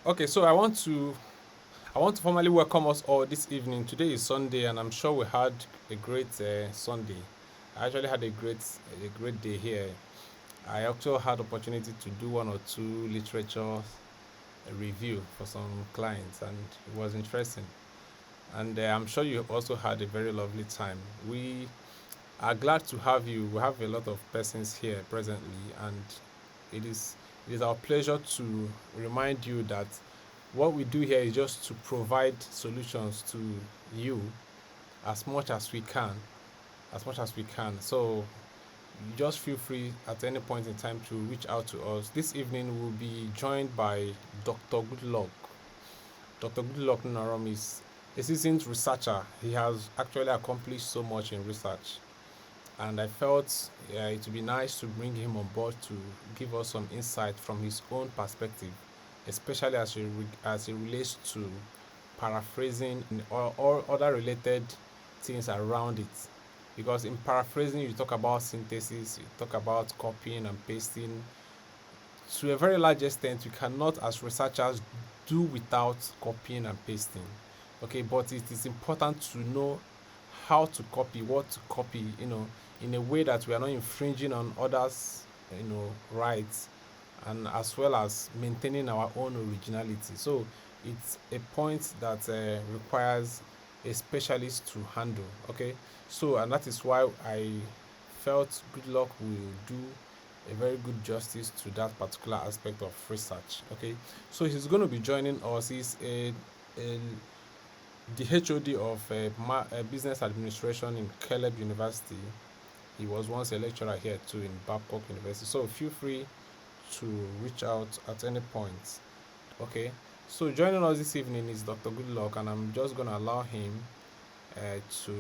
Okay, so I want to formally welcome us all this evening. Today is Sunday, and I'm sure we had a great Sunday. I actually had a great day here. I also had opportunity to do one or two literature review for some clients, and it was interesting. And I'm sure you also had a very lovely time. We are glad to have you. We have a lot of persons here presently, and it is it is our pleasure to remind you that what we do here is just to provide solutions to you as much as we can, as much as we can. So you just feel free at any point in time to reach out to us. This evening we'll be joined by Dr. Goodluck. Dr. Goodluck Naram is a seasoned researcher. He has actually accomplished so much in research, and I felt it would be nice to bring him on board to give us some insight from his own perspective, especially as it relates to paraphrasing and or other related things around it. Because in paraphrasing, you talk about synthesis, you talk about copying and pasting. To a very large extent, you cannot, as researchers, do without copying and pasting. Okay, but it is important to know how to copy, what to copy, in a way that we are not infringing on others, rights, and as well as maintaining our own originality. So it's a point that requires a specialist to handle. Okay, so and that is why I felt Good Luck will do a very good justice to that particular aspect of research. Okay, so he's going to be joining us. He's a the HOD of business administration in Caleb University. He was once a lecturer here too in Babcock University. So feel free to reach out at any point. Okay. So joining us this evening is Dr. Goodluck, and I'm just gonna allow him to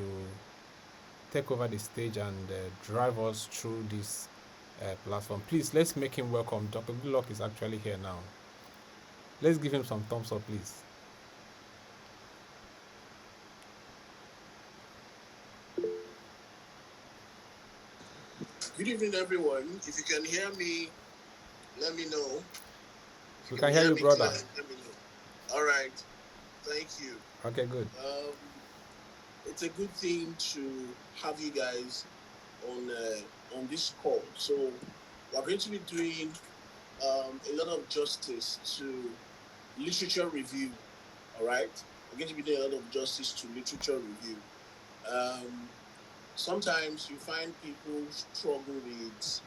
take over the stage and drive us through this platform. Please let's make him welcome. Dr. Goodluck is actually here now. Let's give him some thumbs up, please. Good evening, everyone. If you can hear me, let me know. If We you can can hear hear you, me brother. clearly, let me know. All right. Thank you. Okay, good. Um, it's a good thing to have you guys on this call. So we're going to be doing a lot of justice to literature review. All right. We're going to be doing a lot of justice to literature review. Um, Sometimes you find people struggle with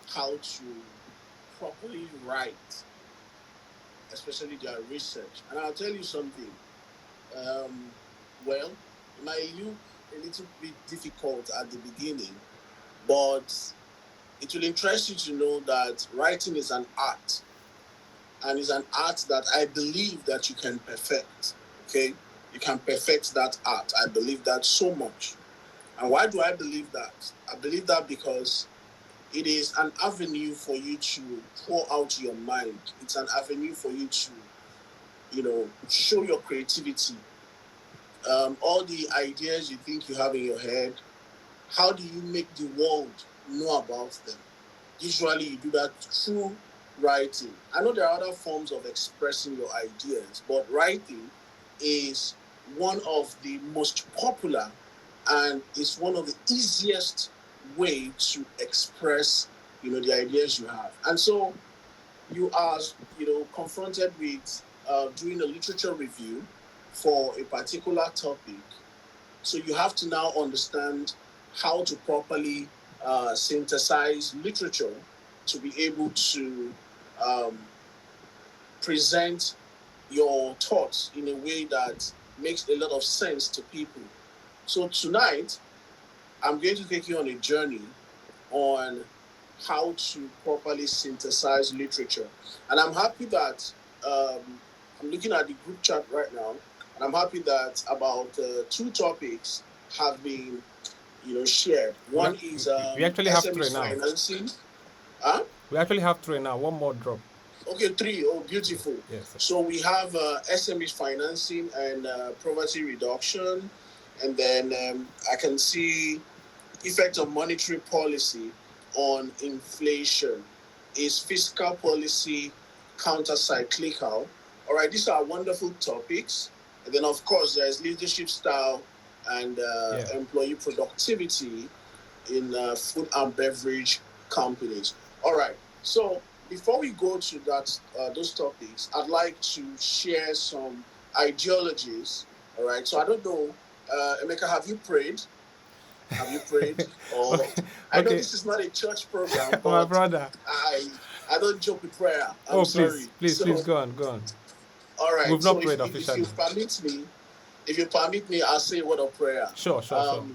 how to properly write, especially their research. And I'll tell you something. Um, well, it might look a little bit difficult at the beginning, but it will interest you to know that writing is an art, and it's an art that I believe that you can perfect. Okay, you can perfect that art. I believe that so much. And why do I believe that? I believe that because it is an avenue for you to pour out your mind. It's an avenue for you to, show your creativity. All the ideas you think you have in your head, how do you make the world know about them? Usually you do that through writing. I know there are other forms of expressing your ideas, but writing is one of the most popular and it's one of the easiest way to express, the ideas you have. And so you are, confronted with doing a literature review for a particular topic. So you have to now understand how to properly synthesize literature to be able to um, present your thoughts in a way that makes a lot of sense to people. So tonight, I'm going to take you on a journey on how to properly synthesize literature. And I'm happy that I'm looking at the group chat right now, and I'm happy that about two topics have been, shared. One is We actually have SME three now. financing. Huh? We actually have three now. One more drop. Okay, three. Oh, beautiful. Yes. So we have SME financing and poverty reduction, and then I can see effect of monetary policy on inflation. Is fiscal policy counter-cyclical? All right, these are wonderful topics. And then, of course, there's leadership style and employee productivity in food and beverage companies. All right. So before we go to those topics, I'd like to share some ideologies. All right. So I don't know, Emeka, have you prayed? Have you prayed? Or Okay. I know Okay. this is not a church program, My but brother. I I don't joke with prayer. I'm Oh, sorry. please So go on, go on. all right. We've So not prayed if you officially. permit me, if you permit me, I'll say a word of prayer. Sure.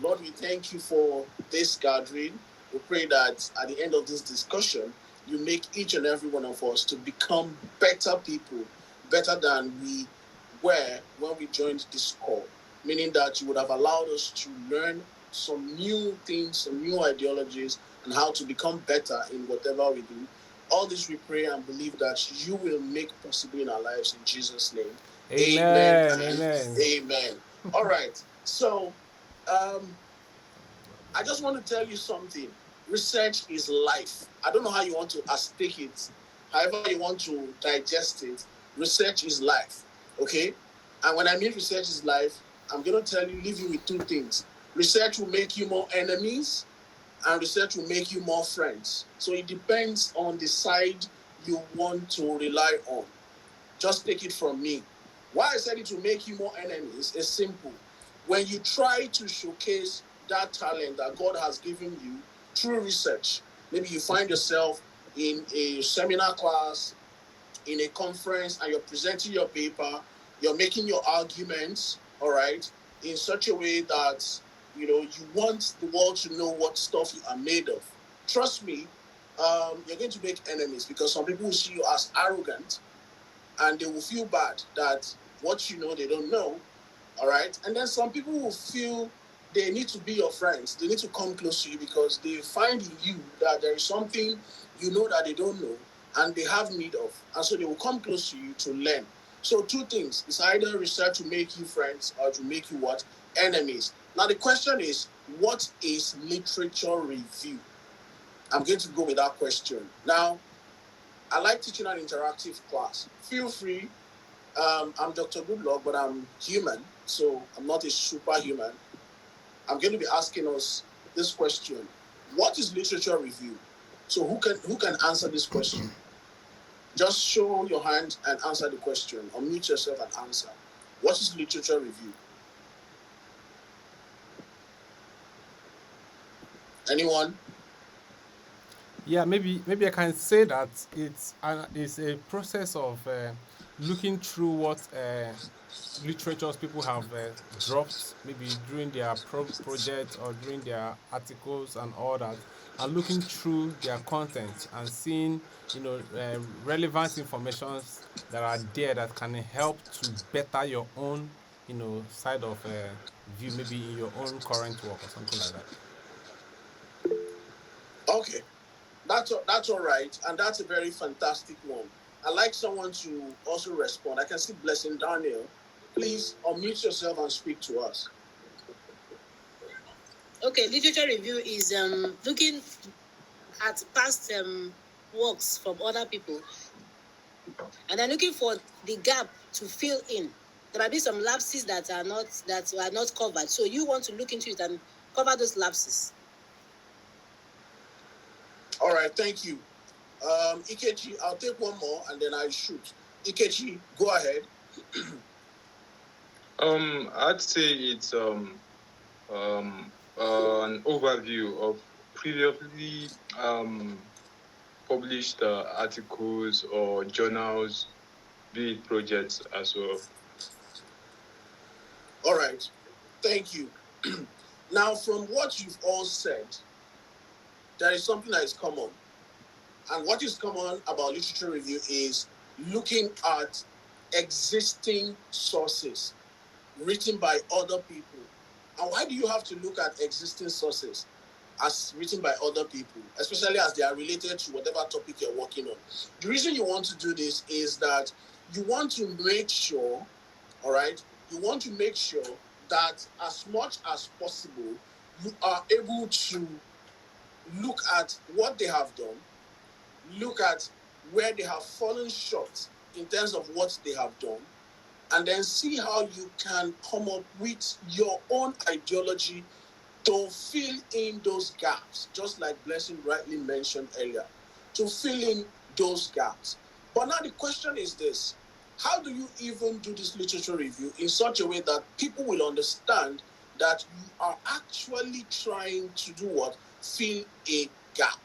Lord, we thank you for this gathering. We pray that at the end of this discussion, you make each and every one of us to become better people, better than we were when we joined this call. Meaning that you would have allowed us to learn some new things, some new ideologies, and how to become better in whatever we do. All this we pray and believe that you will make possible in our lives in Jesus' name. Amen and Amen. amen. All right. So, um, I just want to tell you something. Research is life. I don't know how you want to take it, however you want to digest it. Research is life. Okay? And when I mean research is life, I'm going to leave you with two things. Research will make you more enemies, and research will make you more friends. So it depends on the side you want to rely on. Just take it from me. Why I said it will make you more enemies is simple. When you try to showcase that talent that God has given you through research, maybe you find yourself in a seminar class, in a conference, and you're presenting your paper, you're making your arguments, all right, in such a way that you want the world to know what stuff you are made of. Trust me, you're going to make enemies because some people will see you as arrogant, and they will feel bad that what you know they don't know. All right. And then some people will feel they need to be your friends. They need to come close to you because they find in you that there is something you know that they don't know and they have need of. And so they will come close to you to learn. So two things. It's either research to make you friends or to make you what? Enemies. Now the question is, what is literature review? I'm going to go with that question. Now, I like teaching an interactive class. Feel free. I'm Dr. Goodluck, but I'm human, so I'm not a superhuman. I'm going to be asking us this question: what is literature review? So who can answer this question? Just show your hand and answer the question. Unmute yourself and answer. What is literature review? Anyone? Yeah, maybe I can say that it's a process of looking through what literatures people have dropped maybe during their project or during their articles and all that, and looking through their content and seeing relevant informations that are there that can help to better your own side of view, maybe in your own current work or something like that. Okay, that's all right, and that's a very fantastic one. I'd like someone to also respond. I can see Blessing Daniel. Please unmute yourself and speak to us. Okay, literature review is looking at past works from other people and then looking for the gap to fill in. There might be some lapses that are not covered, so you want to look into it and cover those lapses. All right, thank you. Ikechi, I'll take one more and then I shoot. Ikechi, go ahead. I'd say it's an overview of previously published articles or journals, be it projects as well. All right, thank you. Now, from what you've all said, there is something that is common. And what is common about literature review is looking at existing sources written by other people. And why do you have to look at existing sources as written by other people, especially as they are related to whatever topic you're working on? The reason you want to do this is that you want to make sure, all right, you want to make sure that as much as possible, you are able to look at what they have done, look at where they have fallen short, in terms of what they have done, and then see how you can come up with your own ideology to fill in those gaps, just like Blessing rightly mentioned earlier, to fill in those gaps. But now the question is this: how do you even do this literature review in such a way that people will understand that you are actually trying to do what? Fill a gap.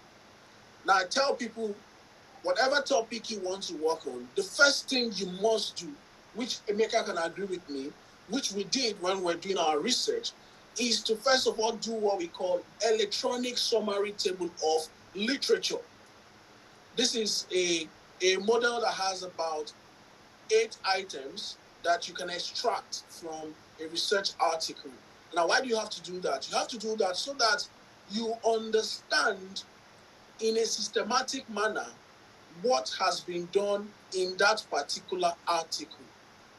Now, I tell people, whatever topic you want to work on, the first thing you must do, which Emeka can agree with me, which we did when we're doing our research, is to first of all do what we call electronic summary table of literature. This is a model that has about 8 items that you can extract from a research article. Now, why do you have to do that? You have to do that so that you understand in a systematic manner what has been done in that particular article.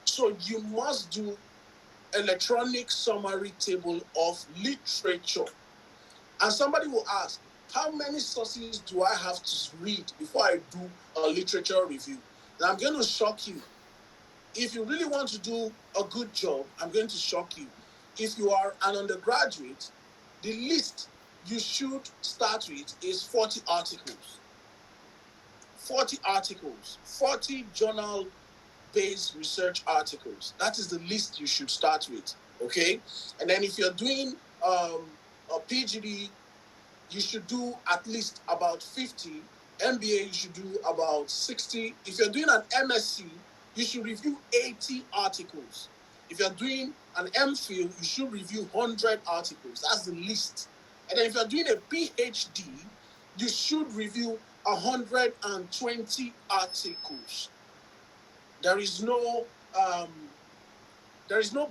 So you must do electronic summary table of literature. And somebody will ask, how many sources do I have to read before I do a literature review? And I'm going to shock you. If you really want to do a good job, I'm going to shock you. If you are an undergraduate, the least you should start with is 40 articles. 40 articles, 40 journal-based research articles. That is the list you should start with, okay? And then if you're doing a PhD, you should do at least about 50. MBA, you should do about 60. If you're doing an MSc, you should review 80 articles. If you're doing an MPhil, you should review 100 articles. That's the list. And then if you're doing a PhD, you should review 120 articles. There is no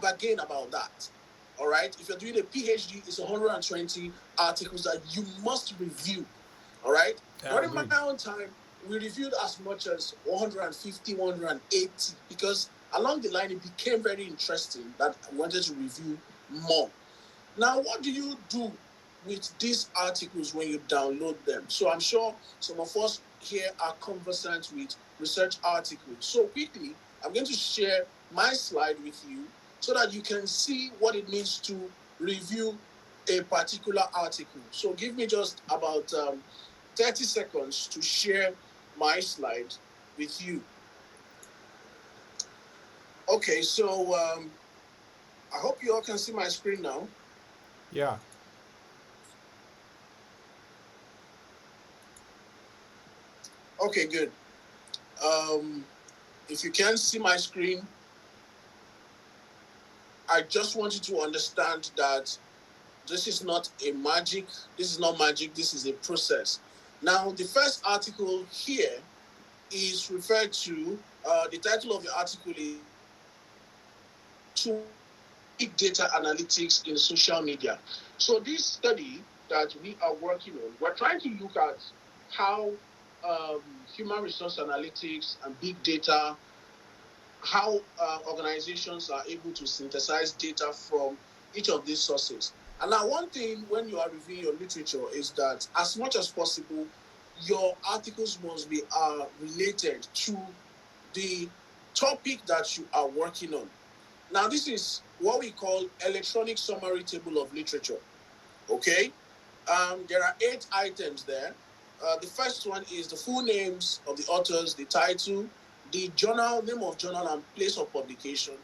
bargain about that. All right. If you're doing a PhD, it's 120 articles that you must review. All right. During my own time, we reviewed as much as 150, 180 because along the line it became very interesting that I wanted to review more. Now, what do you do with these articles when you download them? So I'm sure some of us here are conversant with research articles. So quickly, I'm going to share my slide with you so that you can see what it means to review a particular article. So give me just about 30 seconds to share my slide with you. Okay, so I hope you all can see my screen now. Yeah. Okay, good. If you can see my screen, I just want you to understand that this is not magic. This is not magic. This is a process. Now, the first article here is referred to, the title of the article is to Big Data Analytics in Social Media. So this study that we are working on, we're trying to look at how human resource analytics and big data, how organizations are able to synthesize data from each of these sources. And now one thing when you are reviewing your literature is that as much as possible, your articles must be related to the topic that you are working on. Now this is what we call electronic summary table of literature. Okay? There are 8 items there. The first one is the full names of the authors, the title, the journal, name of journal and place of publication,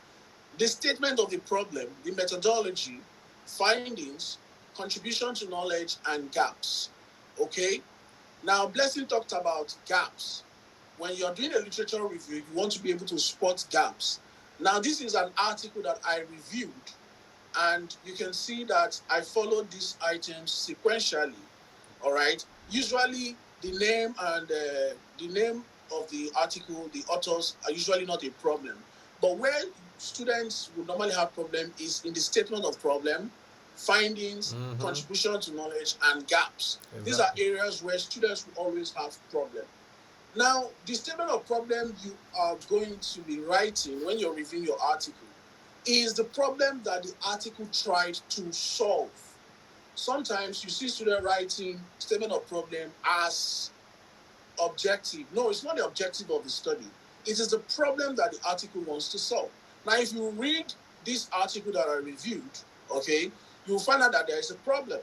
the statement of the problem, the methodology, findings, contribution to knowledge, and gaps. Okay? Now, Blessing talked about gaps. When you're doing a literature review, you want to be able to spot gaps. Now, this is an article that I reviewed, and you can see that I followed these items sequentially. All right. Usually, the name and the name of the article, the authors are usually not a problem. But where students would normally have problem is in the statement of problem, findings, contribution to knowledge, and gaps. Exactly. These are areas where students will always have problem. Now, the statement of problem you are going to be writing when you're reviewing your article is the problem that the article tried to solve. Sometimes you see students writing statement of problem as objective. No, it's not the objective of the study. It is the problem that the article wants to solve. Now, if you read this article that I reviewed, okay, you'll find out that there is a problem.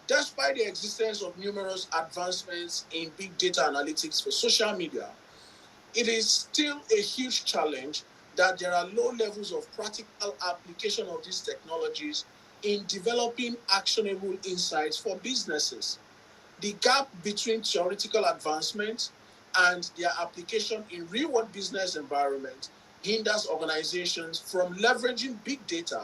Despite the existence of numerous advancements in big data analytics for social media, it is still a huge challenge that there are low levels of practical application of these technologies in developing actionable insights for businesses. The gap between theoretical advancement and their application in real world business environment hinders organizations from leveraging big data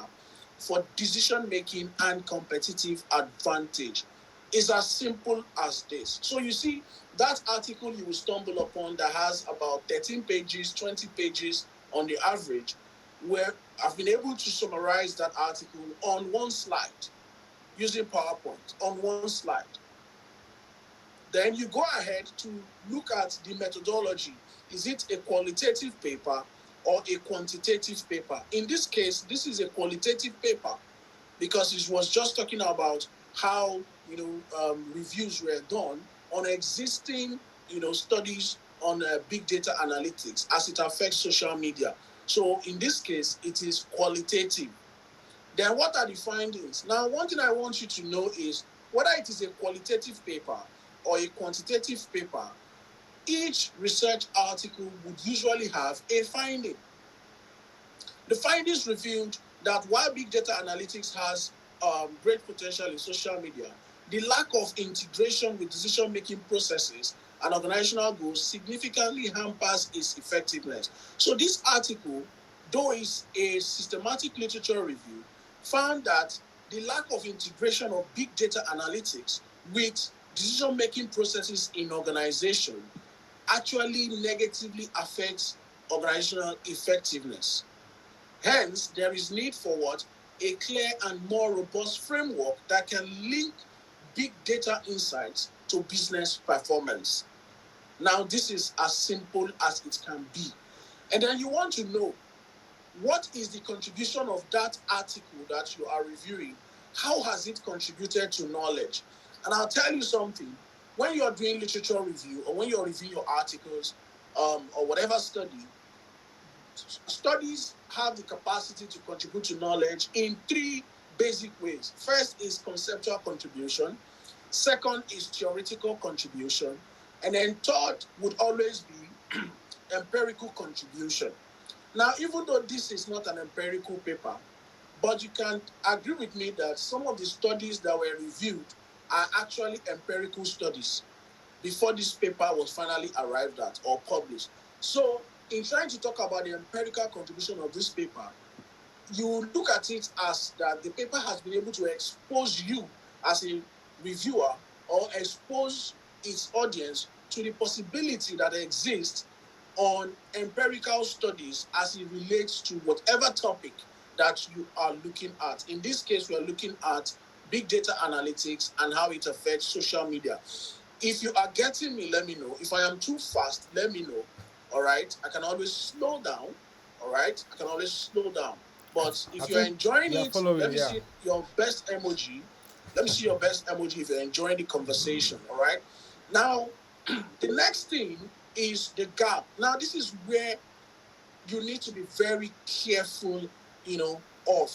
for decision making and competitive advantage. It's as simple as this. So you see, that article you will stumble upon that has about 13 pages, 20 pages on the average, where I've been able to summarize that article on one slide using PowerPoint on one slide. Then you go ahead to look at the methodology. Is it a qualitative paper or a quantitative paper? In this case, this is a qualitative paper because it was just talking about how reviews were done on existing studies on big data analytics as it affects social media. So in this case, it is qualitative. Then what are the findings? Now, one thing I want you to know is whether it is a qualitative paper or a quantitative paper, each research article would usually have a finding. The findings revealed that while big data analytics has great potential in social media, the lack of integration with decision-making processes and organizational goals significantly hampers its effectiveness. So this article, though it's a systematic literature review, found that the lack of integration of big data analytics with decision-making processes in organization actually negatively affects organizational effectiveness. Hence, there is need for what? A clear and more robust framework that can link big data insights to business performance. Now, this is as simple as it can be. And then you want to know, what is the contribution of that article that you are reviewing? How has it contributed to knowledge? And I'll tell you something. When you're doing literature review or when you're reviewing your articles or whatever studies have the capacity to contribute to knowledge in three basic ways. First is conceptual contribution. Second is theoretical contribution. And then third would always be empirical contribution. Now, even though this is not an empirical paper, but you can agree with me that some of the studies that were reviewed are actually empirical studies before this paper was finally arrived at or published. So, in trying to talk about the empirical contribution of this paper, you look at it as that the paper has been able to expose you as a reviewer or expose its audience to the possibility that exists on empirical studies as it relates to whatever topic that you are looking at. In this case, we are looking at big data analytics and how it affects social media. If you are getting me, let me know. If I am too fast, let me know. All right, I can always slow down. All right, I can always slow down. But if you're enjoying it, let me see your best emoji. Let me see your best emoji if you're enjoying the conversation. All right. Now, the next thing is the gap. Now, this is where you need to be very careful, You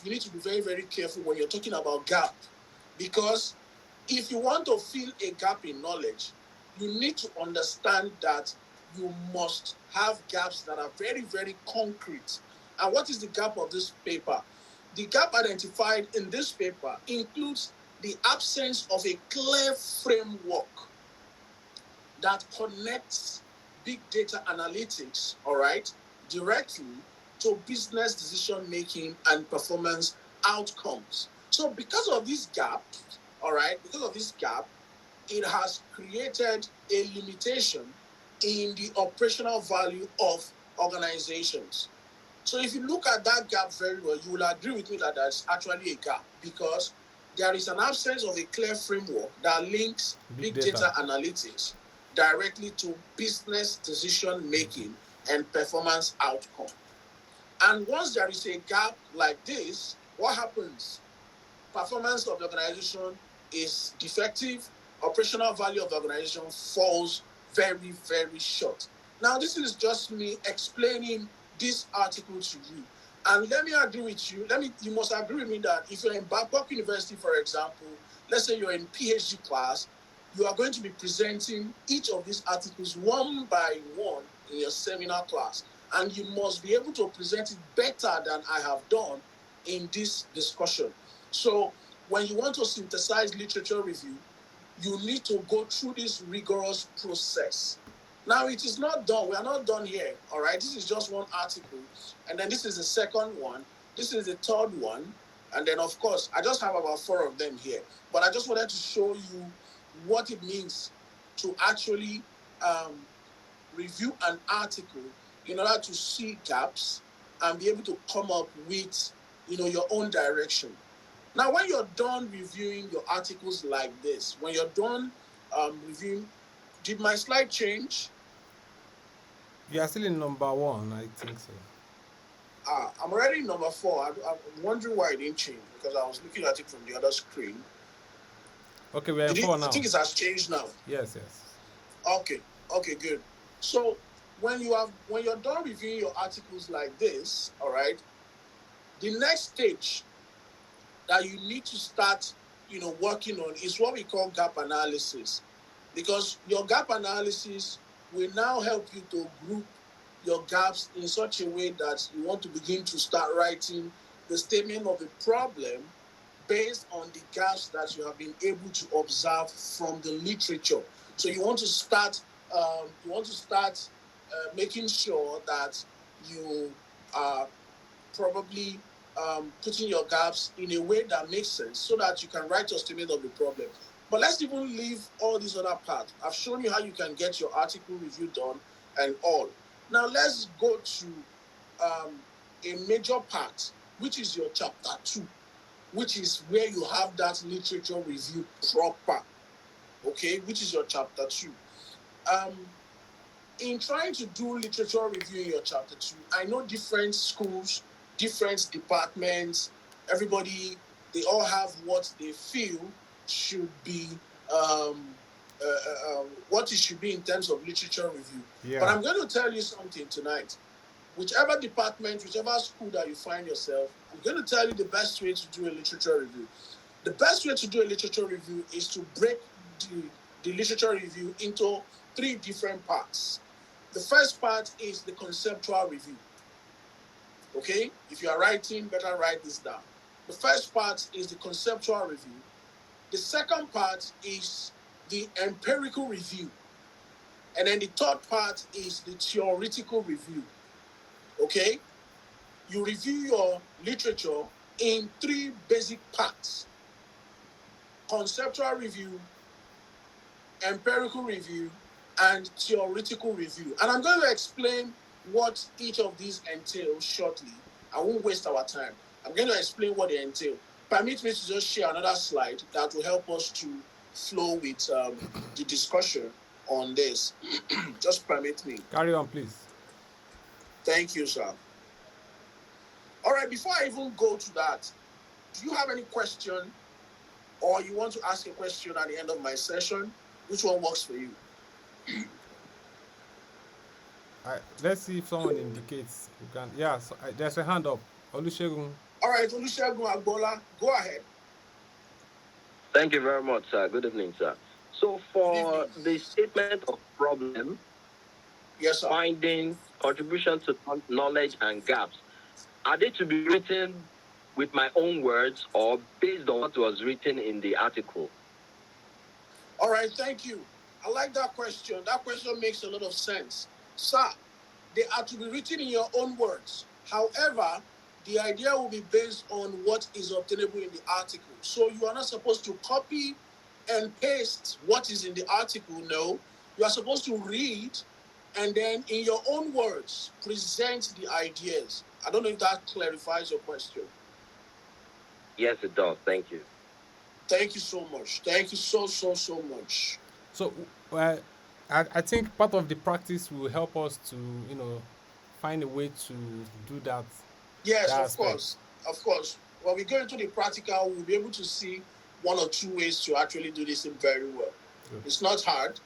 need to be very, very careful when you're talking about gap. Because if you want to fill a gap in knowledge, you need to understand that you must have gaps that are very, very concrete. And what is the gap of this paper? The gap identified in this paper includes the absence of a clear framework that connects big data analytics, all right, directly to business decision making and performance outcomes. So because of this gap, all right, because of this gap, it has created a limitation in the operational value of organizations. So if you look at that gap very well, you will agree with me that there's actually a gap because there is an absence of a clear framework that links big data analytics directly to business decision making and performance outcome. And once there is a gap like this, what happens? Performance of the organization is defective, operational value of the organization falls very, very short. Now, this is just me explaining this article to you. And let me agree with you. You must agree with me that if you're in Babcock University, for example, let's say you're in PhD class, you are going to be presenting each of these articles one by one in your seminar class. And you must be able to present it better than I have done in this discussion. So when you want to synthesize literature review, you need to go through this rigorous process. Now, it is not done. We are not done here. All right. This is just one article. And then this is the second one. This is the third one. And then, of course, I just have about 4 of them here. But I just wanted to show you what it means to actually review an article in order to see gaps and be able to come up with, your own direction. Now, when you're done reviewing your articles like this, when you're done reviewing, did my slide change? You are still in number 1, I think so. I'm already in number 4. I'm wondering why it didn't change because I was looking at it from the other screen. Okay, we are in 4 now. I think it has changed now. Yes. Okay, good. So when you're done reviewing your articles like this, all right, the next stage that you need to start, working on is what we call gap analysis. Because your gap analysis will now help you to group your gaps in such a way that you want to begin to start writing the statement of the problem based on the gaps that you have been able to observe from the literature. So you want to start making sure that you are probably putting your gaps in a way that makes sense so that you can write your statement of the problem. But let's even leave all these other parts. I've shown you how you can get your article review done and all. Now let's go to a major part, which is your chapter 2, which is where you have that literature review proper. Okay, which is your chapter 2. In trying to do literature review in your chapter 2, I know different schools, different departments, everybody, they all have what they feel should be what it should be in terms of literature review. Yeah. But I'm going to tell you something tonight. Whichever department, whichever school that you find yourself, I'm going to tell you the best way to do a literature review. The best way to do a literature review is to break the literature review into 3 different parts. The first part is the conceptual review. Okay? If you are writing, better write this down. The first part is the conceptual review. The second part is the empirical review. And then the third part is the theoretical review. Okay? You review your literature in 3 basic parts: conceptual review, empirical review, and theoretical review. And I'm going to explain what each of these entails shortly. I won't waste our time. I'm going to explain what they entail. Permit me to just share another slide that will help us to flow with the discussion on this. Just permit me. Carry on, please. Thank you, sir. All right, before I even go to that, do you have any question or you want to ask a question at the end of my session? Which one works for you? Let's see if someone indicates. You can. Yeah, so, there's a hand up. Olusegun. All right, Olusegun Agbola, go ahead. Thank you very much, sir. Good evening, sir. So for the statement of problem, yes, sir, findings, contribution to knowledge and gaps, are they to be written with my own words or based on what was written in the article? All right, thank you. I like that question. That question makes a lot of sense. Sir, they are to be written in your own words. However, the idea will be based on what is obtainable in the article. So you are not supposed to copy and paste what is in the article. No, you are supposed to read and then in your own words, present the ideas. I don't know if that clarifies your question. Yes, it does. Thank you. Thank you so much. Thank you so much. So, I think part of the practice will help us to, find a way to do that. Yes, of course. When we go into the practical, we'll be able to see 1 or 2 ways to actually do this very well. Good. It's not hard,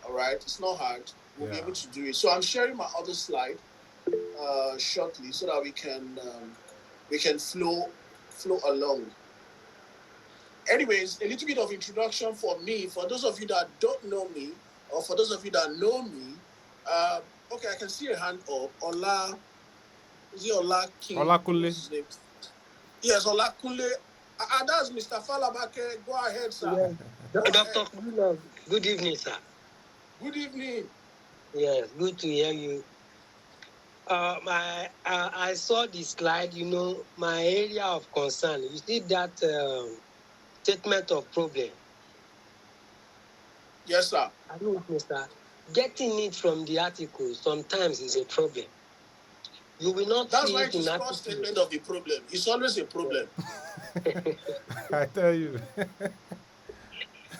all right? It's not hard. we'll be Yeah. able to do it. So I'm sharing my other slide shortly so that we can flow along. Anyways, a little bit of introduction for me. For those of you that don't know me, or for those of you that know me, uh, okay, I can see a hand up. Ola, is it Ola King? Olakunle. What's his name? Yes, Ola Kunle. That's Mr. Falabake. Go ahead, sir. Yes. Go Dr. ahead. Goodlove, good evening, sir. Good evening. Yes, good to hear you. I saw the slide, my area of concern. You see that statement of problem. Yes, sir. I don't know, sir. Getting it from the article sometimes is a problem. You will not That's see why it it in is called article. statement of the problem. It's always a problem. I tell you.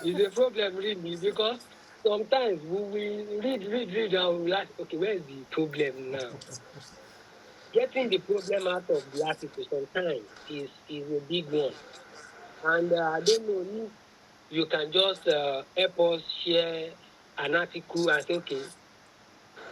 It's a problem really because sometimes we will read, and we'll ask, okay, where is the problem now? Getting the problem out of the article sometimes is a big one. And I don't know if you can just help us share an article and say, okay,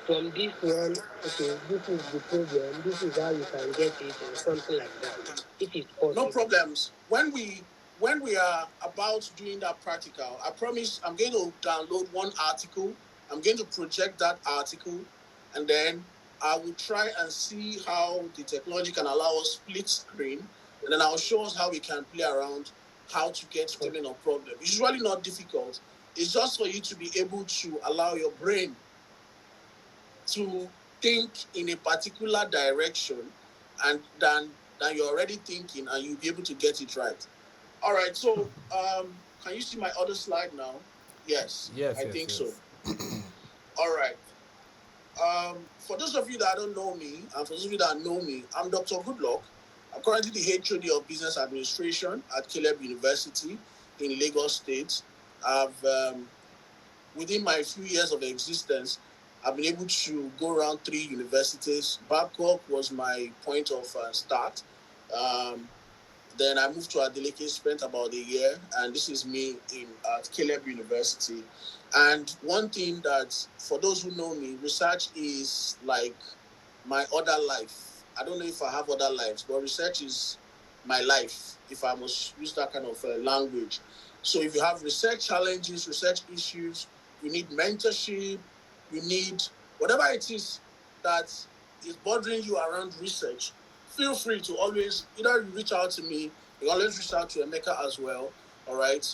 from this one, okay, this is the problem, this is how you can get it, or something like that, if it's No possible. problems. When we are about doing that practical, I promise I'm going to download one article. I'm going to project that article, and then I will try and see how the technology can allow us split screen, and then I'll show us how we can play around how to get statement of problem. It's usually not difficult. It's just for you to be able to allow your brain to think in a particular direction, and than you're already thinking, and you'll be able to get it right. All right. So, can you see my other slide now? Yes, Yes, I yes, think so. yes. All right. For those of you that don't know me, and for those of you that know me, I'm Dr. Goodluck. I'm currently the HOD of Business Administration at Caleb University in Lagos State. I've within my few years of existence, I've been able to go around 3 universities. Babcock was my point of start. Um, then I moved to Adeleke, spent about a year, and this is me in at Caleb University. And one thing that, for those who know me, research is like my other life. I don't know if I have other lives, but research is my life, if I must use that kind of language. So if you have research challenges, research issues, you need mentorship, you need whatever it is that is bothering you around research, feel free to always either you reach out to me, you always reach out to Emeka as well. All right,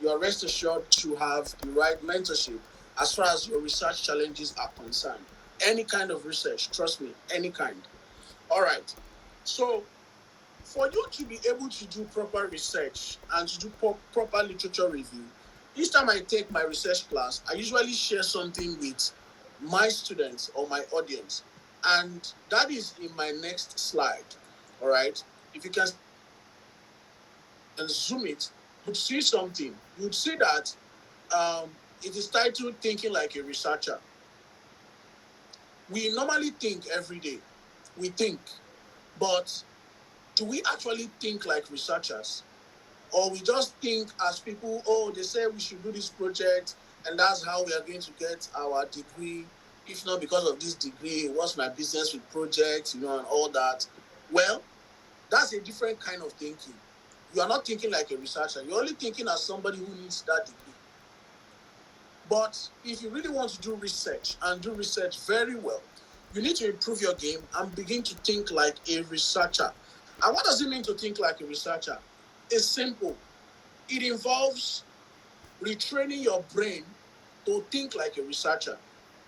you are rest assured to have the right mentorship as far as your research challenges are concerned. Any kind of research, trust me, any kind. All right. So for you to be able to do proper research and to do proper literature review, each time I take my research class, I usually share something with my students or my audience. And that is in my next slide. All right. If you can zoom it, you'd see something. You'd see that it is titled Thinking Like a Researcher. We normally think every day. We think. But do we actually think like researchers? Or we just think as people, oh, they say we should do this project, and that's how we are going to get our degree. If not because of this degree, what's my business with projects, and all that? Well, that's a different kind of thinking. You are not thinking like a researcher. You're only thinking as somebody who needs that degree. But if you really want to do research and do research very well, you need to improve your game and begin to think like a researcher. And what does it mean to think like a researcher? It's simple. It involves retraining your brain to think like a researcher,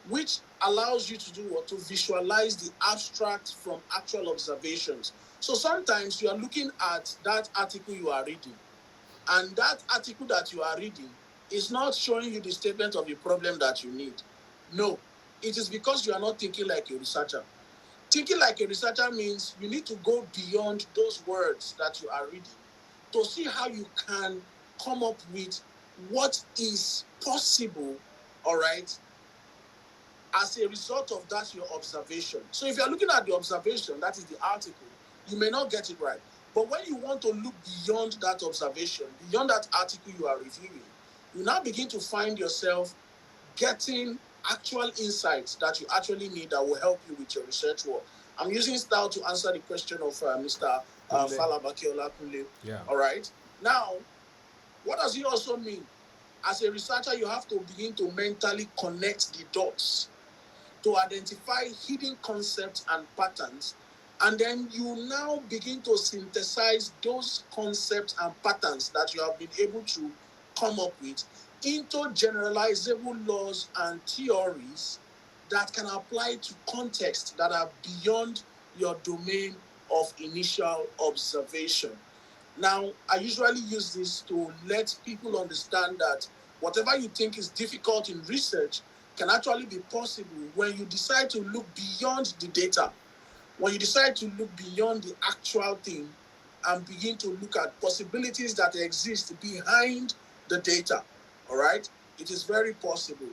which allows you to do what? To visualize the abstract from actual observations. So sometimes you are looking at that article you are reading, and that article that you are reading is not showing you the statement of the problem that you need. No, it is because you are not thinking like a researcher. Thinking like a researcher means you need to go beyond those words that you are reading to see how you can come up with what is possible, all right, as a result of that, your observation. So if you're looking at the observation, that is the article, you may not get it right. But when you want to look beyond that observation, beyond that article you are reviewing, you now begin to find yourself getting actual insights that you actually need that will help you with your research work. I'm using style to answer the question of Mr. Kunle. Falabake Olakunle. Yeah. All right. Now, what does it also mean? As a researcher, you have to begin to mentally connect the dots to identify hidden concepts and patterns. And then you now begin to synthesize those concepts and patterns that you have been able to come up with into generalizable laws and theories that can apply to contexts that are beyond your domain of initial observation. Now, I usually use this to let people understand that whatever you think is difficult in research can actually be possible when you decide to look beyond the data, when you decide to look beyond the actual thing and begin to look at possibilities that exist behind the data. All right? It is very possible.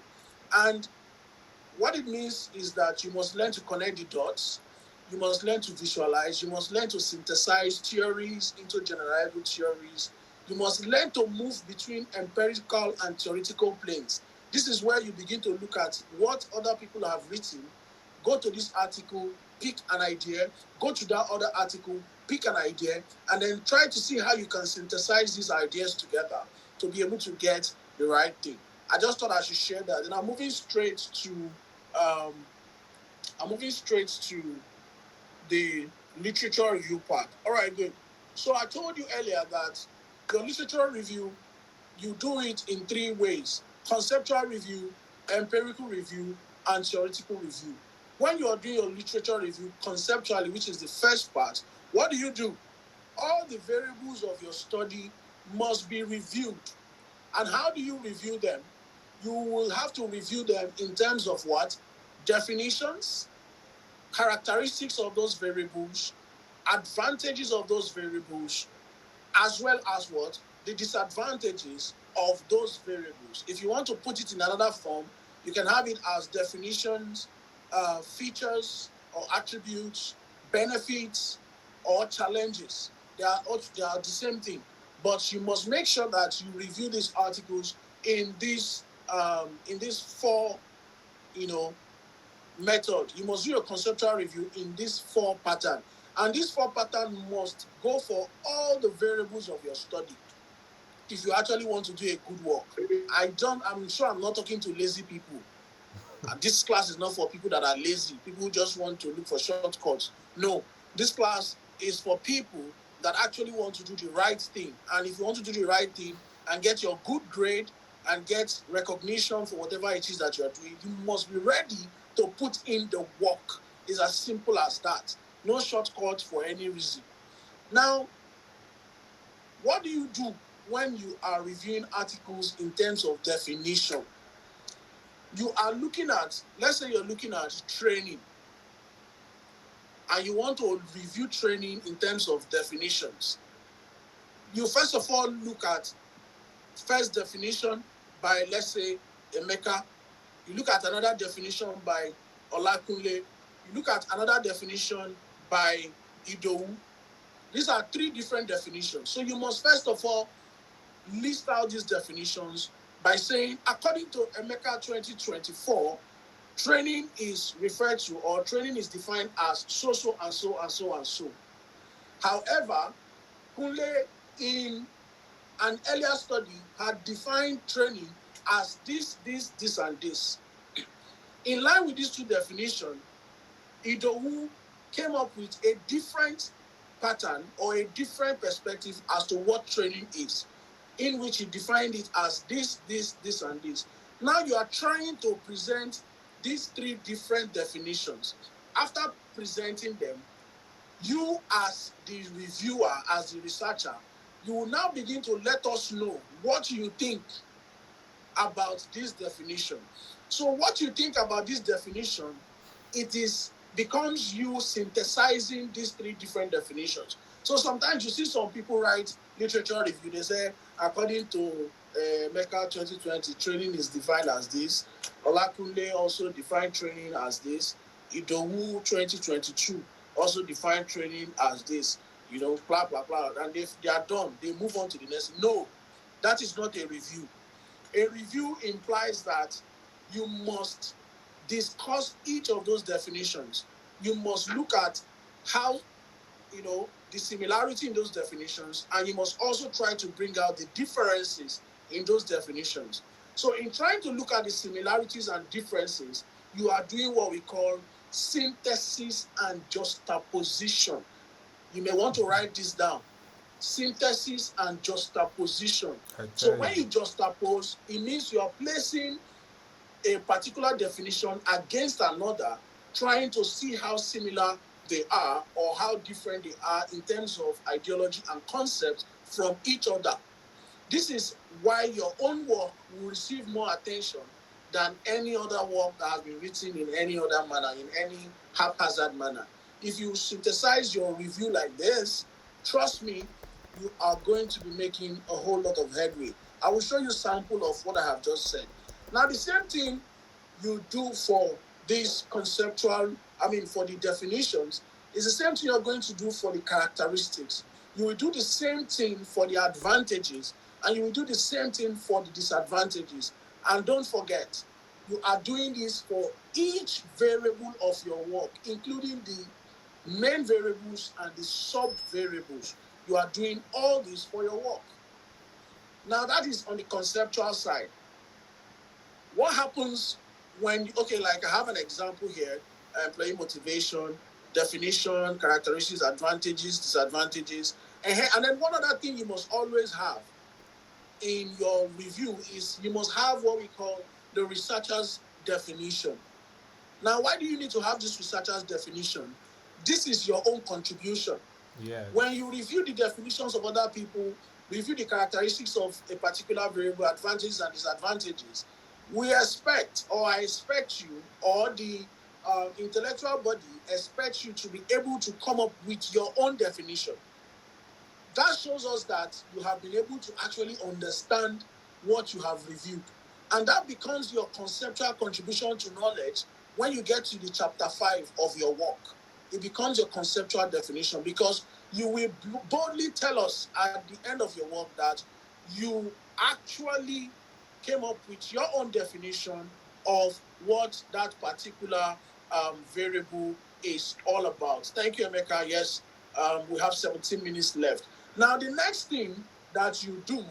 And what it means is that you must learn to connect the dots. You must learn to visualize. You must learn to synthesize theories into generalizable theories. You must learn to move between empirical and theoretical planes. This is where you begin to look at what other people have written, go to this article, pick an idea, go to that other article, pick an idea, and then try to see how you can synthesize these ideas together to be able to get the right thing. I just thought I should share that. And I'm moving straight to the literature review part. All right, good. So I told you earlier that your literature review, you do it in three ways: conceptual review, empirical review, and theoretical review. When you are doing your literature review conceptually, which is the first part, what do? All the variables of your study must be reviewed. And how do you review them? You will have to review them in terms of what? Definitions, characteristics of those variables, advantages of those variables, as well as what? The disadvantages of those variables. If you want to put it in another form, you can have it as definitions, features or attributes, benefits or challenges. They are the same thing, but you must make sure that you review these articles in this four, method. You must do a conceptual review in this four pattern, and this four pattern must go for all the variables of your study if you actually want to do a good work. I'm sure I'm not talking to lazy people. And this class is not for people that are lazy, people who just want to look for shortcuts. No, this class is for people that actually want to do the right thing. And if you want to do the right thing and get your good grade and get recognition for whatever it is that you are doing, you must be ready to put in the work. It's as simple as that. No shortcut for any reason. Now, what do you do when you are reviewing articles in terms of definition? You are looking at, let's say you're looking at training, and you want to review training in terms of definitions. You first of all look at first definition by, let's say, Emeka. You look at another definition by Olakunle. You look at another definition by Idowu. These are three different definitions. So you must first of all list out these definitions by saying, according to Emeka 2024, training is referred to, or training is defined as so and so and so and so. However, Kunle in an earlier study had defined training as this, and this. In line with these two definitions, Idowu came up with a different pattern or a different perspective as to what training is, in which he defined it as this, and this. Now you are trying to present these three different definitions. After presenting them, you as the reviewer, as the researcher, you will now begin to let us know what you think about this definition. So what you think about this definition, becomes you synthesizing these three different definitions. So sometimes you see some people write literature review, they say, according to Mecca 2020, training is defined as this. Olakunle also defined training as this. Idowu 2022 also defined training as this. Blah, blah, blah. And if they are done, they move on to the next. No, that is not a review. A review implies that you must discuss each of those definitions, you must look at how, the similarity in those definitions, and you must also try to bring out the differences in those definitions. So in trying to look at the similarities and differences, you are doing what we call synthesis and juxtaposition. You may want to write this down. Synthesis and juxtaposition. So when you juxtapose, it means you are placing a particular definition against another, trying to see how similar they are or how different they are in terms of ideology and concept from each other. This is why your own work will receive more attention than any other work that has been written in any other manner, in any haphazard manner. If you synthesize your review like this, trust me, you are going to be making a whole lot of headway. I will show you a sample of what I have just said. Now, the same thing you do for these conceptual, for the definitions, is the same thing you're going to do for the characteristics. You will do the same thing for the advantages, and you will do the same thing for the disadvantages. And don't forget, you are doing this for each variable of your work, including the main variables and the sub-variables. You are doing all this for your work. Now, that is on the conceptual side. What happens when, like I have an example here, employee motivation, definition, characteristics, advantages, disadvantages. And then one other thing you must always have in your review is you must have what we call the researcher's definition. Now, why do you need to have this researcher's definition? This is your own contribution. Yes. When you review the definitions of other people, review the characteristics of a particular variable, advantages and disadvantages, we expect, or I expect you, or the intellectual body expects you to be able to come up with your own definition. That shows us that you have been able to actually understand what you have reviewed. And that becomes your conceptual contribution to knowledge when you get to the chapter 5 of your work. It becomes your conceptual definition, because you will boldly tell us at the end of your work that you actually came up with your own definition of what that particular variable is all about. Thank you, Emeka. Yes, we have 17 minutes left. Now, the next thing that you do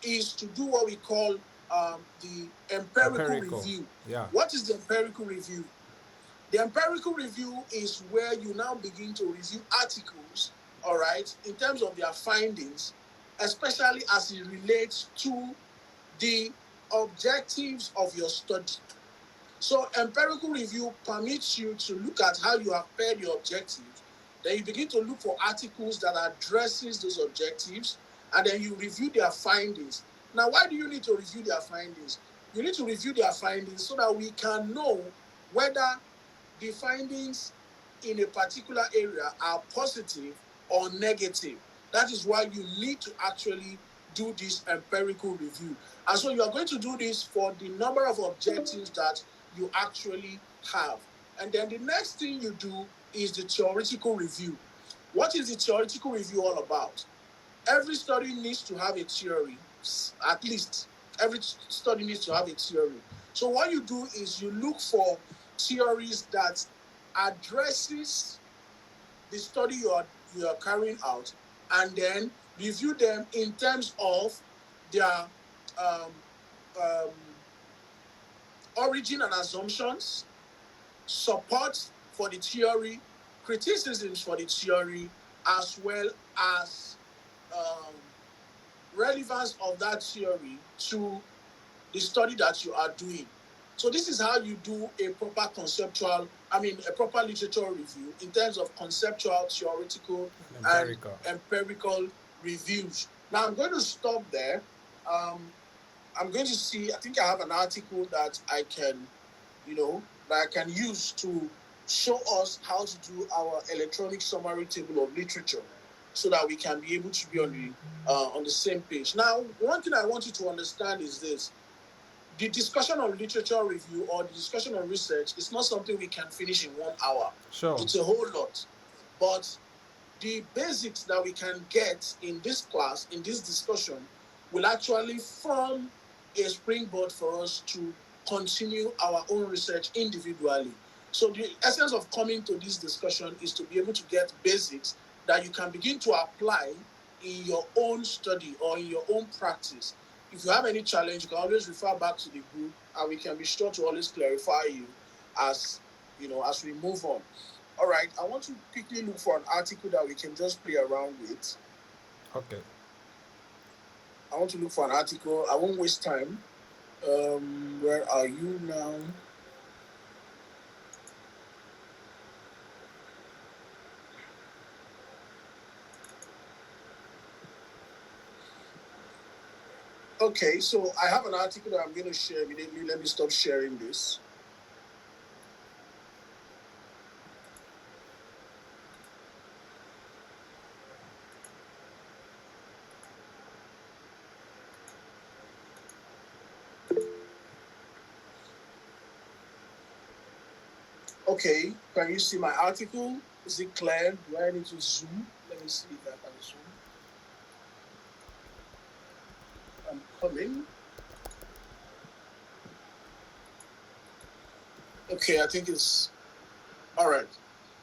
is to do what we call the empirical review. Yeah. What is the empirical review? The empirical review is where you now begin to review articles, all right, in terms of their findings, especially as it relates to the objectives of your study. So empirical review permits you to look at how you have paired your objectives. Then you begin to look for articles that addresses those objectives, and then you review their findings. Now, why do you need to review their findings? You need to review their findings so that we can know whether the findings in a particular area are positive or negative. That is why you need to actually do this empirical review. And so you are going to do this for the number of objectives that you actually have. And then the next thing you do is the theoretical review. What is the theoretical review all about? Every study needs to have a theory. At least every study needs to have a theory. So what you do is you look for theories that addresses the study you are carrying out, and then review them in terms of their origin and assumptions, support for the theory, criticisms for the theory, as well as relevance of that theory to the study that you are doing. So this is how you do a proper a proper literature review in terms of conceptual, theoretical, and empirical reviews. Now I'm going to stop there. I'm going to see, I think I have an article that I can, use to show us how to do our electronic summary table of literature, so that we can be able to be on the same page. Now, one thing I want you to understand is this. The discussion on literature review or the discussion on research is not something we can finish in 1 hour. Sure. It's a whole lot. But the basics that we can get in this class, in this discussion, will actually form a springboard for us to continue our own research individually. So the essence of coming to this discussion is to be able to get basics that you can begin to apply in your own study or in your own practice. If you have any challenge, you can always refer back to the group, and we can be sure to always clarify you as as we move on. All right, I want to quickly look for an article that we can just play around with. Okay. I want to look for an article. I won't waste time. Where are you now? Okay, so I have an article that I'm going to share immediately. Let me stop sharing this. Okay, can you see my article? Is it clear? Do I need to zoom? Let me see if I can zoom. I'm coming. Okay, I think it's all right.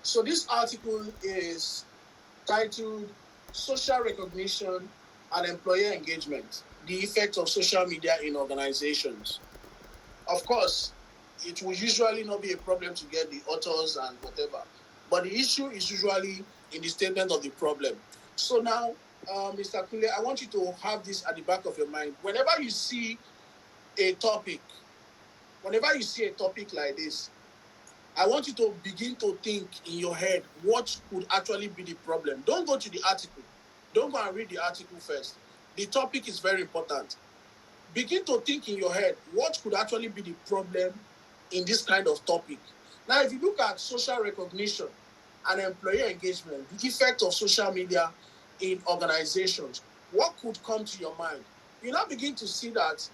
So this article is titled Social Recognition and Employer Engagement, the Effect of Social Media in Organizations. Of course, it will usually not be a problem to get the authors and whatever, but the issue is usually in the statement of the problem. So now, Mr. Kule, I want you to have this at the back of your mind. Whenever you see a topic like this, I want you to begin to think in your head what could actually be the problem. Don't go to the article. Don't go and read the article first. The topic is very important. Begin to think in your head what could actually be the problem in this kind of topic. Now, if you look at social recognition and employee engagement, the effect of social media in organizations, what could come to your mind? You now begin to see that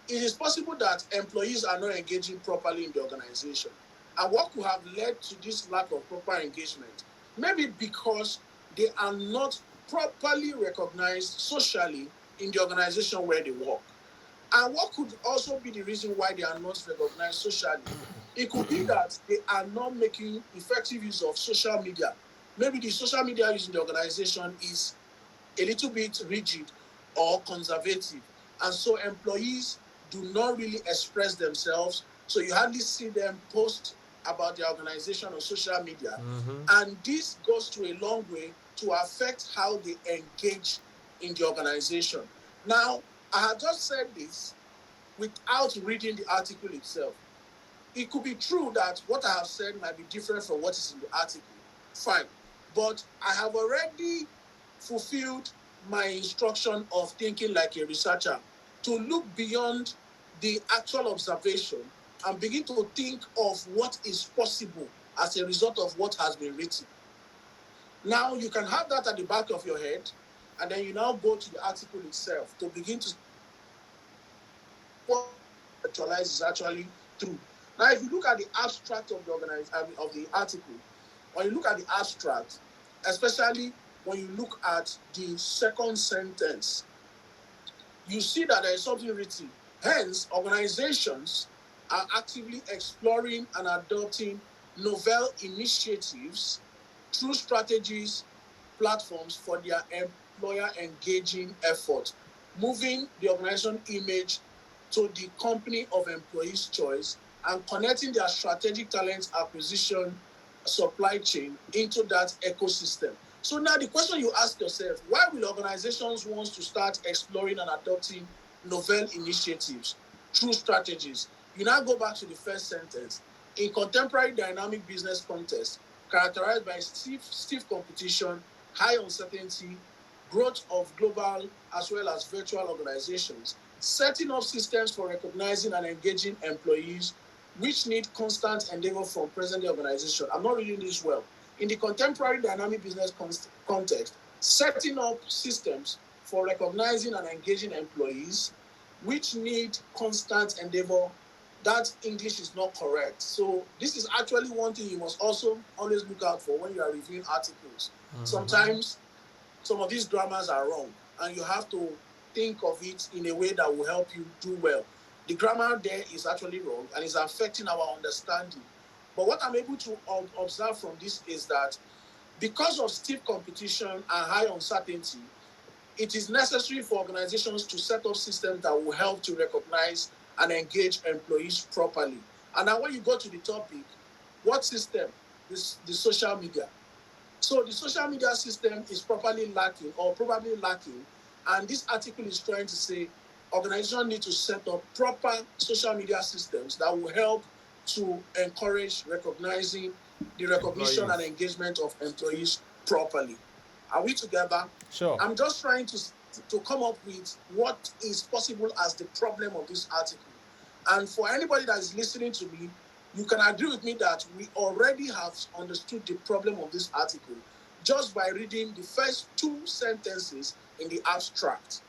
it is possible that employees are not engaging properly in the organization. And what could have led to this lack of proper engagement? Maybe because they are not properly recognized socially in the organization where they work. And what could also be the reason why they are not recognized socially? It could be that they are not making effective use of social media. Maybe the social media use in the organization is a little bit rigid or conservative. And so employees do not really express themselves. So you hardly see them post about their organization on social media. And this goes to a long way to affect how they engage in the organization. Now, I have just said this without reading the article itself. It could be true that what I have said might be different from what is in the article. Fine. But I have already fulfilled my instruction of thinking like a researcher to look beyond the actual observation and begin to think of what is possible as a result of what has been written. Now, you can have that at the back of your head, and then you now go to the article itself to begin to what actualize is actually true. Now, if you look at the abstract of the article, when you look at the abstract, especially when you look at the second sentence, you see that there is something written. Hence, organizations are actively exploring and adopting novel initiatives through strategies, platforms for their employer engaging effort, moving the organization image to the company of employees' choice and connecting their strategic talent acquisition supply chain into that ecosystem. So now the question you ask yourself, why will organizations want to start exploring and adopting novel initiatives through strategies? You now go back to the first sentence. In contemporary dynamic business context, characterized by stiff competition, high uncertainty, growth of global as well as virtual organizations, setting up systems for recognizing and engaging employees which need constant endeavor from present-day organization. I'm not reading this well. In the contemporary dynamic business context, setting up systems for recognizing and engaging employees which need constant endeavor. That English is not correct. So this is actually one thing you must also always look out for when you are reviewing articles. Sometimes some of these grammars are wrong, and you have to think of it in a way that will help you do well. The grammar there is actually wrong and is affecting our understanding. But what I'm able to observe from this is that because of stiff competition and high uncertainty, it is necessary for organizations to set up systems that will help to recognize and engage employees properly. And now when you go to the topic, what system? The social media. So the social media system is properly lacking or probably lacking. And this article is trying to say organizations need to set up proper social media systems that will help to encourage recognizing the recognition and Employees. engagement of employees properly. Are we together? Sure. I'm just trying to come up with what is possible as the problem of this article. And for anybody that is listening to me, you can agree with me that we already have understood the problem of this article just by reading the first two sentences in the abstract.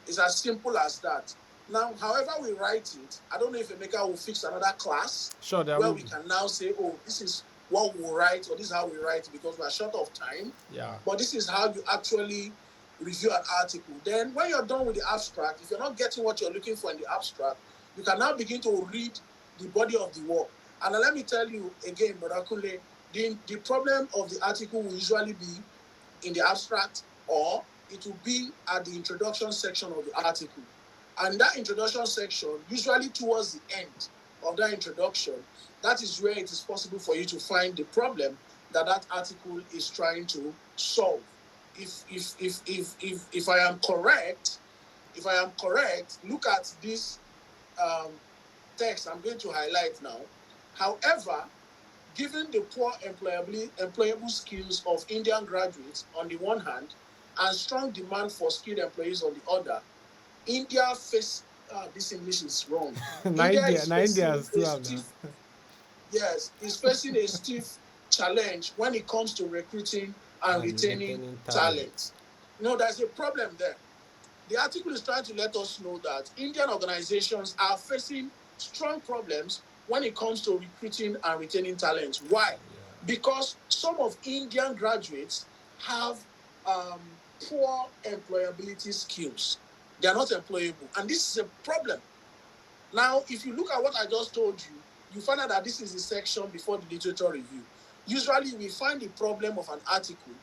It's as simple as that. Now, however we write it, I don't know if Emeka will fix another class Sure, there where will we be. can now say, oh, this is what we'll write or this is how we write because we're short of time. Yeah. But this is how you actually review an article. Then when you're done with the abstract, if you're not getting what you're looking for in the abstract, you can now begin to read the body of the work. And let me tell you again, Brother Kunle, the problem of the article will usually be in the abstract or it will be at the introduction section of the article. And that introduction section, usually towards the end of that introduction, that is where it is possible for you to find the problem that article is trying to solve. If I am correct, look at this text I'm going to highlight now. However, given the poor employable skills of Indian graduates on the one hand and strong demand for skilled employees on the other, India face this English is wrong. India is facing a stiff is facing a stiff challenge when it comes to recruiting and retaining talent. There's a problem there. The article is trying to let us know that Indian organizations are facing strong problems when it comes to recruiting and retaining talent. Why? Because some of Indian graduates have poor employability skills. They are not employable. And this is a problem. Now, if you look at what I just told you, you find out that this is the section before the literature review. Usually, we find the problem of an article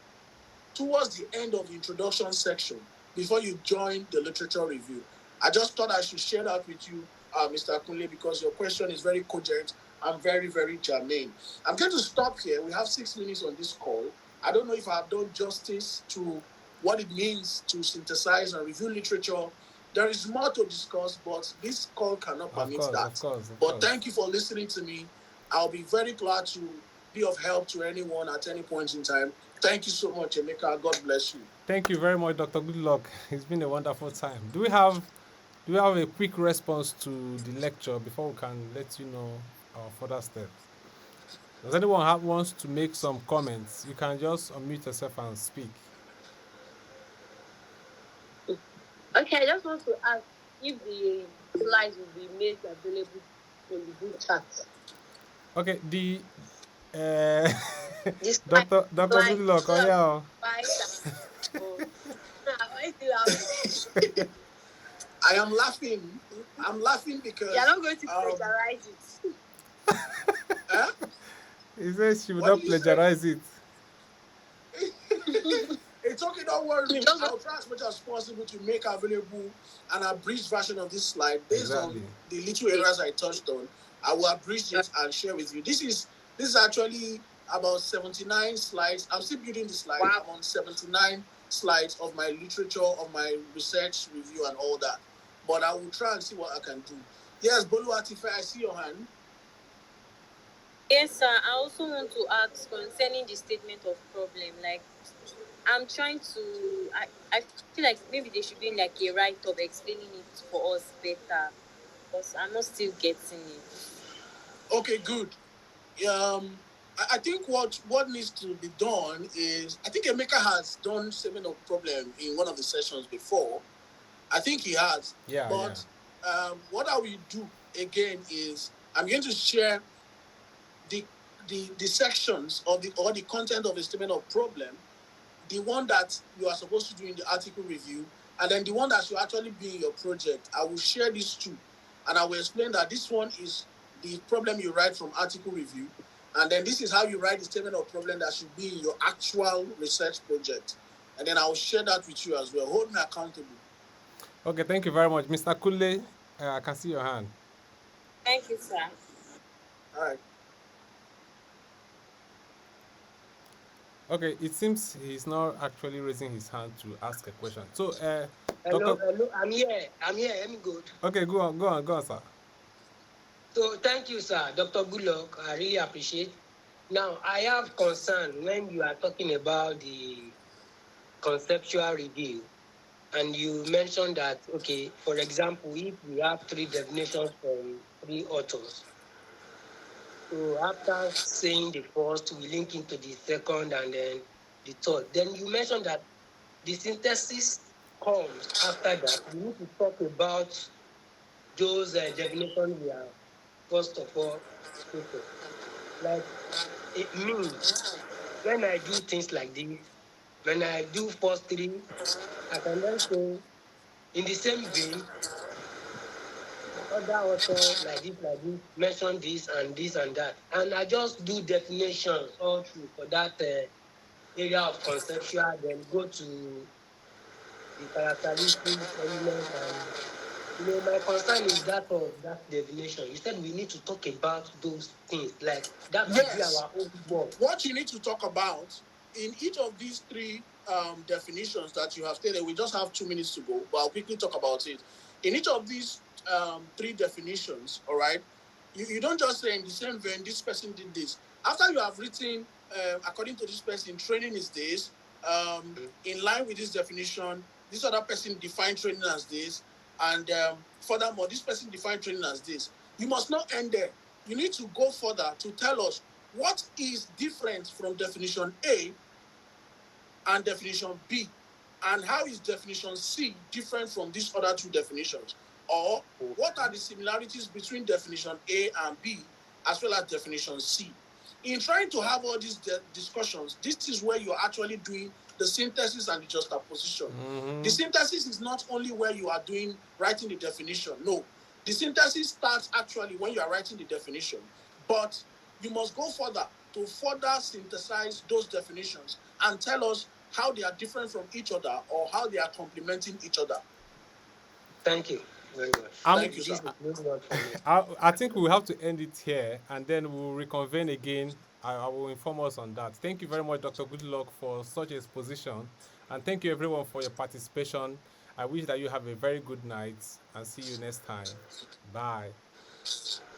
towards the end of the introduction section before you join the literature review. I just thought I should share that with you, Mr. Kunle, because your question is very cogent and very, very germane. I'm going to stop here. We have 6 minutes on this call. I don't know if I have done justice to what it means to synthesize and review literature. There is more to discuss, but this call cannot permit that. Of course. Thank you for listening to me. I'll be very glad to be of help to anyone at any point in time. Thank you so much, Emeka. God bless you. Thank you very much, Dr. Goodluck. It's been a wonderful time. Do we have a quick response to the lecture before we can let you know our further steps? Does anyone wants to make some comments? You can just unmute yourself and speak. Okay, I just want to ask if the slides will be made available in the group chat. Okay, Dr. Goodluck, oh yeah. I am laughing. I'm laughing because you're not going to plagiarize it. Huh? He says she will not plagiarize it. It's okay, don't worry. I'll try as much as possible to make available an abridged version of this slide based on the little areas I touched on. I will abridge it and share with you. This is actually about 79 slides. I'm still building the slide. Wow. I'm on 79 slides of my literature, of my research review and all that. But I will try and see what I can do. Yes, Bolu Atife, I see your hand. Yes, sir. I also want to ask concerning the statement of problem. Like, I'm trying to, I feel like maybe there should be like a write-up explaining it for us better, because I'm not still getting it. Okay, good. I think what needs to be done is, I think Emeka has done statement of problem in one of the sessions before. I think he has. Yeah. But what I will do again is I'm going to share the sections or the content of the statement of problem, the one that you are supposed to do in the article review, and then the one that should actually be in your project. I will share these two and I will explain that this one is the problem you write from article review, and then this is how you write the statement of problem that should be in your actual research project, and then I will share that with you as well. Hold me accountable. Okay, thank you very much, Mr. Kule. I can see your hand. Thank you, sir. All right. Okay, it seems he's not actually raising his hand to ask a question. So, Hello, Doctor. hello. I'm here. I'm here. I'm good. Okay, go on, sir. So thank you, sir. Dr. Goodluck, I really appreciate. Now, I have concern when you are talking about the conceptual review, and you mentioned that, okay, for example, if we have three definitions from three authors, so after saying the first, we link into the second and then the third. Then you mentioned that the synthesis comes after that. We need to talk about those definitions we are first of all stated. Like it means when I do things like this, when I do first three, I can then say in the same vein, other author like this, mention this and that. And I just do definitions all through for that area of conceptual, then go to the characteristics, element, and my concern is that of that definition. You said we need to talk about those things, like that will be Yes. our own work. What you need to talk about in each of these three definitions that you have stated, we just have 2 minutes to go, but I'll quickly talk about it. In each of these three definitions, all right, you don't just say in the same vein, this person did this. After you have written, according to this person, training is this, in line with this definition, this other person defined training as this, and furthermore, this person defined training as this. You must not end there. You need to go further to tell us what is different from definition A and definition B, and how is definition C different from these other two definitions? Or what are the similarities between definition A and B as well as definition C? In trying to have all these discussions, this is where you're actually doing the synthesis and the juxtaposition. The synthesis is not only where you are writing the definition. No, the synthesis starts actually when you are writing the definition, but you must go further to further synthesize those definitions and tell us how they are different from each other or how they are complementing each other. Thank you very much. Thank you, sir. This is good one for me. I think we'll have to end it here and then we'll reconvene again. I will inform us on that. Thank you very much, Dr. Goodluck, for such exposition. And thank you, everyone, for your participation. I wish that you have a very good night and see you next time. Bye.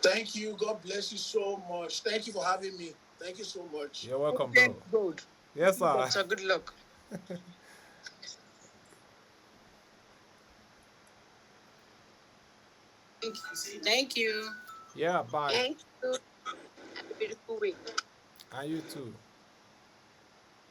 Thank you. God bless you so much. Thank you for having me. Thank you so much. You're welcome, Okay, bro. good. Yes, sir. Dr. Goodluck. Thank you. Yeah, bye. Thank you. Have a beautiful week. And you too.